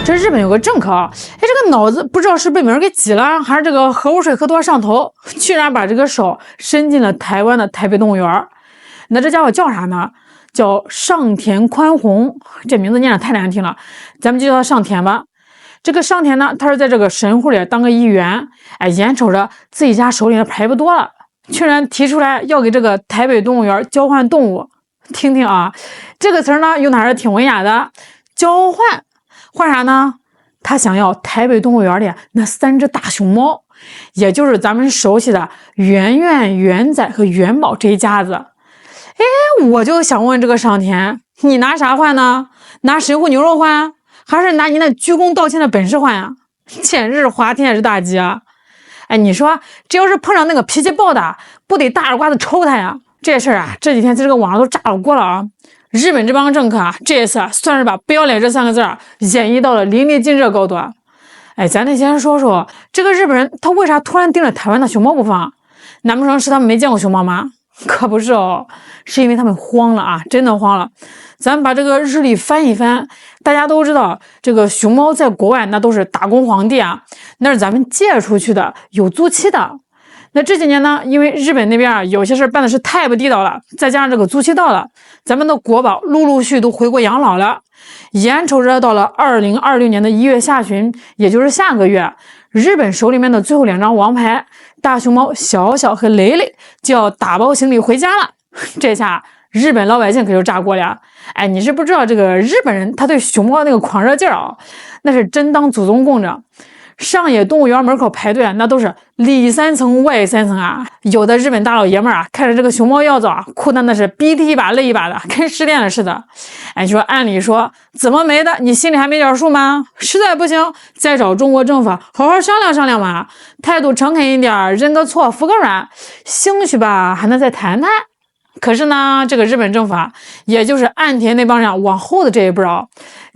这日本有个政客啊，这个脑子不知道是被没人给挤了，还是这个喝水喝多上头，居然把这个手伸进了台湾的台北动物园。那这家伙叫啥呢？叫上田宽宏，这名字念得太难听了，咱们就叫他上田吧。这个上田呢，他是在这个神户里当个议员，眼瞅着自己家手里的牌不多了，居然提出来要给这个台北动物园交换动物。听听啊，这个词呢用的还是挺文雅的，交换。换啥呢？他想要台北动物园里那3只大熊猫，也就是咱们熟悉的圆圆、圆仔和元宝这一家子。我就想问这个上田，你拿啥换呢？拿神户牛肉换，还是拿你那鞠躬道歉的本事换呀？简直是滑天也是大吉啊！你说这要是碰上那个脾气暴的，不得大耳刮子抽他呀？这事儿啊，这几天在这个网上都炸了锅了啊！日本这帮政客啊，这一次算是把不要脸这3个字演绎到了淋漓尽致的高度。咱得先说说这个日本人，他为啥突然盯着台湾的熊猫不放？难不成是他们没见过熊猫吗？可不是哦，是因为他们慌了啊，真的慌了。咱们把这个日历翻一翻，大家都知道这个熊猫在国外那都是打工皇帝啊，那是咱们借出去的，有租期的。那这几年呢，因为日本那边有些事办的是太不地道了，再加上这个租期到了，咱们的国宝陆陆续都回国养老了。眼瞅着到了2026年的1月下旬，也就是下个月，日本手里面的最后2张王牌大熊猫小小和蕾蕾就要打包行李回家了。这下日本老百姓可就炸锅了。你是不知道这个日本人他对熊猫那个狂热劲儿啊，那是真当祖宗供着。上野动物园门口排队那都是里3层外3层啊！有的日本大老爷们儿看着这个熊猫要走哭的那是鼻涕一把泪一把的，跟失恋了似的。你说按理说怎么没的，你心里还没点数吗？实在不行再找中国政府好好商量商量嘛，态度诚恳一点，认个错服个软，兴许吧还能再谈谈。可是呢，这个日本政府也就是岸田那帮人往后的这一步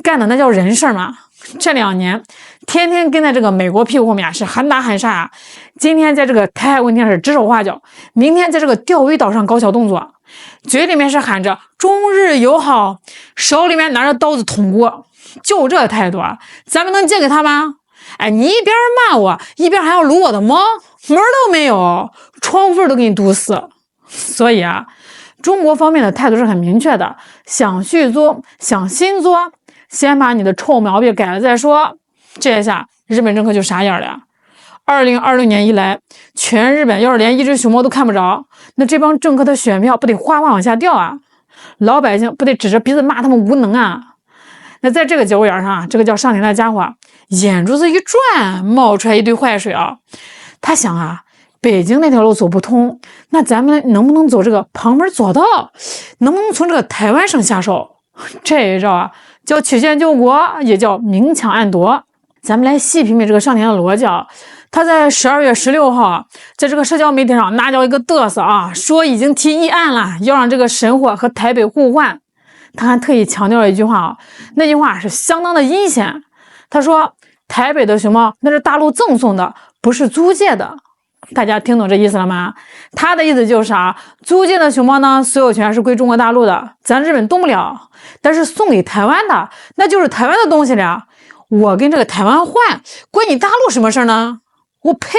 干的那叫人事吗？这2年天天跟在这个美国屁股后面是喊打喊杀今天在这个台海问题上是指手画脚，明天在这个钓鱼岛上搞小动作，嘴里面是喊着中日友好，手里面拿着刀子捅锅，就这态度咱们能借给他吗？你一边骂我，一边还要撸我的猫，门都没有，窗户都给你堵死。所以中国方面的态度是很明确的，想续租，想新租，先把你的臭毛病改了再说。这下日本政客就傻眼了。2026年一来，全日本要是连1只熊猫都看不着，那这帮政客的选票不得哗哗往下掉啊？老百姓不得指着鼻子骂他们无能啊？那在这个节骨眼上，这个叫上田的家伙眼珠子一转，冒出来一堆坏水他想北京那条路走不通，那咱们能不能走这个旁门左道？能不能从这个台湾省下手？这一招叫曲线救国，也叫明抢暗夺。咱们来细品品这个上田的逻辑他在12月16号在这个社交媒体上那叫一个嘚瑟说已经提议案了，要让这个神户和台北互换。他还特意强调了一句话那句话是相当的阴险。他说台北的熊猫那是大陆赠送的，不是租借的。大家听懂这意思了吗？他的意思就是租借的熊猫呢，所有权是归中国大陆的，咱日本动不了。但是送给台湾的，那就是台湾的东西了。我跟这个台湾换，关你大陆什么事呢？我呸！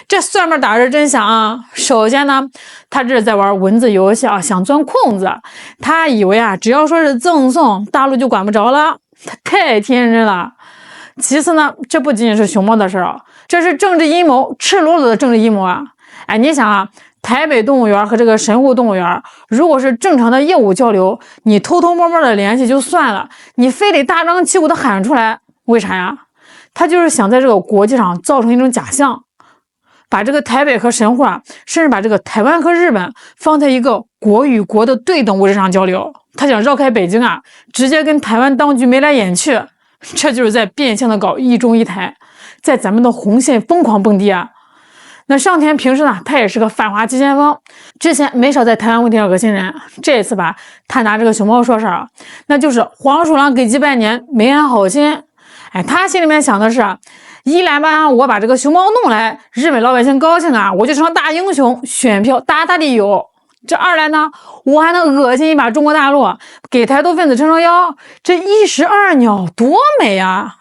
这算盘打是真响首先呢，他这是在玩文字游戏想钻空子。他以为只要说是赠送，大陆就管不着了。他太天真了。其次呢，这不仅仅是熊猫的事这是政治阴谋，赤裸裸的政治阴谋你想台北动物园和这个神户动物园，如果是正常的业务交流，你偷偷摸摸的联系就算了，你非得大张旗鼓的喊出来，为啥呀？他就是想在这个国际上造成一种假象，把这个台北和神户甚至把这个台湾和日本放在一个国与国的对等位置上交流。他想绕开北京直接跟台湾当局眉来眼去，这就是在变相的搞一中一台，在咱们的红线疯狂蹦迪那上田平时呢，他也是个反华急先锋，之前没少在台湾问题上恶心人。这一次他拿这个熊猫说事那就是黄鼠狼给鸡拜年，没安好心。他心里面想的是，一来我把这个熊猫弄来，日本老百姓高兴我就成了大英雄，选票大大的有。这二来呢，我还能恶心一把中国大陆，给台独分子撑撑腰，这一石二鸟多美啊！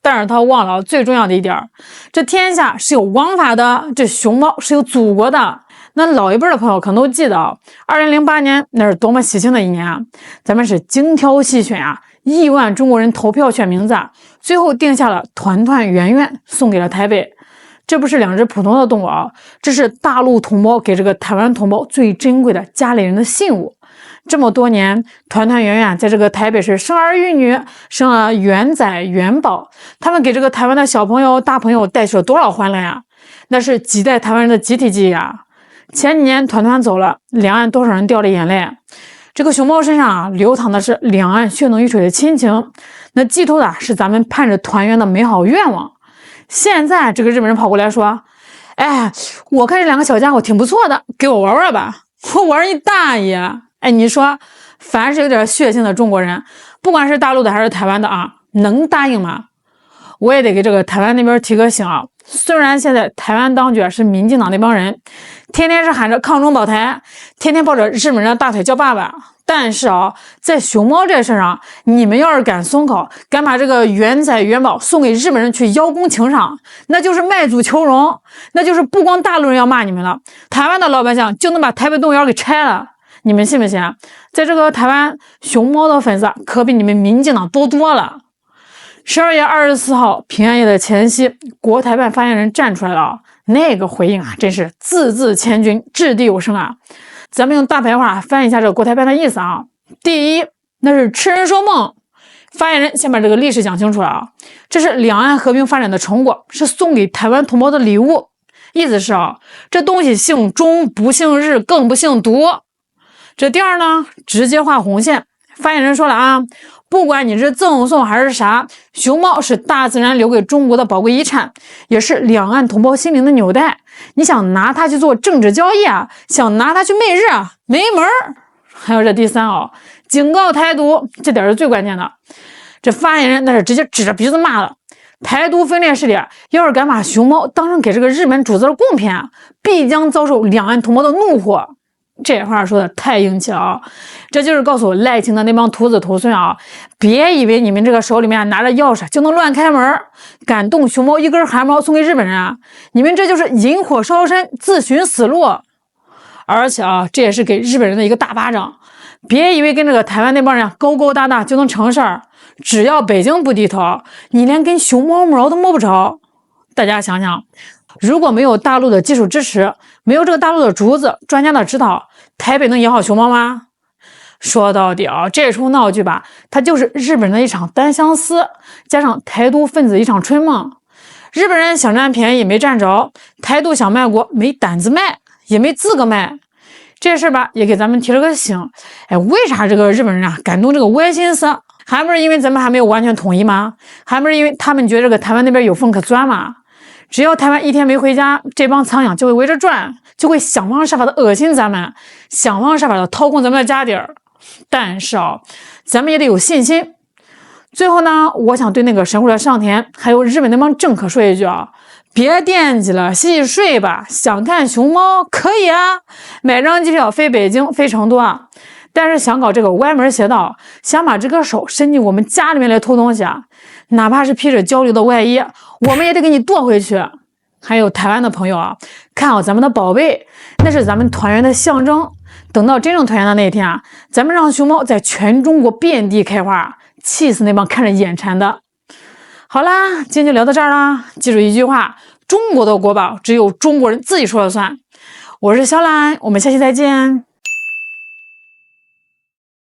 但是他忘了最重要的一点，这天下是有王法的，这熊猫是有祖国的。那老一辈的朋友可能都记得，2008年那是多么喜庆的一年啊！咱们是精挑细选啊，亿万中国人投票选名字，最后定下了团团圆圆，送给了台北。这不是两只普通的动物啊，这是大陆同胞给这个台湾同胞最珍贵的家里人的信物。这么多年，团团圆圆在这个台北市生儿育女，生了元仔元宝，他们给这个台湾的小朋友大朋友带去了多少欢乐呀！那是几代台湾人的集体记忆啊！前几年团团走了，两岸多少人掉了眼泪。这个熊猫身上啊，流淌的是两岸血浓于水的亲情，那寄托的是咱们盼着团圆的美好愿望。现在这个日本人跑过来说，哎，我看这两个小家伙挺不错的，给我玩玩吧。我玩你大爷！哎，你说，凡是有点血性的中国人，不管是大陆的还是台湾的啊，能答应吗？我也得给这个台湾那边提个醒啊。虽然现在台湾当局是民进党那帮人，天天是喊着抗中保台，天天抱着日本人的大腿叫爸爸，但是啊，在熊猫这事上，你们要是敢松口，敢把这个元仔元宝送给日本人去邀功请赏，那就是卖祖求荣，那就是不光大陆人要骂你们了，台湾的老百姓就能把台北动物园给拆了。你们信不信？在这个台湾，熊猫的粉丝可比你们民进党多多了。12月24号平安夜的前夕，国台办发言人站出来了，那个回应啊，真是字字千钧，掷地有声啊！咱们用大白话翻译一下这个国台办的意思啊。第一，那是痴人说梦。发言人先把这个历史讲清楚了啊，这是两岸和平发展的成果，是送给台湾同胞的礼物。意思是啊，这东西姓中，不姓日，更不姓独。这第二呢，直接画红线。发言人说了啊，不管你是赠送还是啥，熊猫是大自然留给中国的宝贵遗产，也是两岸同胞心灵的纽带。你想拿它去做政治交易啊，想拿它去媚日啊，没门儿。还有这第三啊，警告台独，这点是最关键的。这发言人那是直接指着鼻子骂了，台独分裂势力要是敢把熊猫当成给这个日本主子的贡品啊，必将遭受两岸同胞的怒火。这话说的太硬气了啊！这就是告诉赖清的那帮徒子徒孙啊，别以为你们这个手里面拿着钥匙就能乱开门，敢动熊猫一根汗毛送给日本人啊，你们这就是引火烧身，自寻死路。而且啊，这也是给日本人的一个大巴掌，别以为跟这个台湾那帮人勾勾搭搭就能成事儿，只要北京不低头，你连根熊猫毛都摸不着。大家想想，如果没有大陆的技术支持，没有这个大陆的竹子专家的指导，台北能养好熊猫吗？说到底啊，这出闹剧吧，它就是日本人的一场单相思，加上台独分子一场春梦。日本人想占便宜没占着，台独想卖国没胆子卖，也没资格卖。这事吧，也给咱们提了个醒。哎，为啥这个日本人啊敢动这个歪心思？还不是因为咱们还没有完全统一吗？还不是因为他们觉得这个台湾那边有缝可钻吗？只要台湾一天没回家，这帮苍蝇就会围着转，就会想方设法的恶心咱们，想方设法的掏空咱们的家底儿。但是啊，咱们也得有信心。最后呢，我想对那个神户的上田还有日本那帮政客说一句啊，别惦记了，洗洗睡吧。想看熊猫可以啊，买张机票飞北京飞成都啊。但是想搞这个歪门邪道，想把这个手伸进我们家里面来偷东西啊，哪怕是披着交流的外衣，我们也得给你剁回去。还有台湾的朋友啊，看好咱们的宝贝，那是咱们团圆的象征。等到真正团圆的那一天啊，咱们让熊猫在全中国遍地开花，气死那帮看着眼馋的。好啦，今天就聊到这儿啦。记住一句话，中国的国宝只有中国人自己说了算。我是小兰，我们下期再见。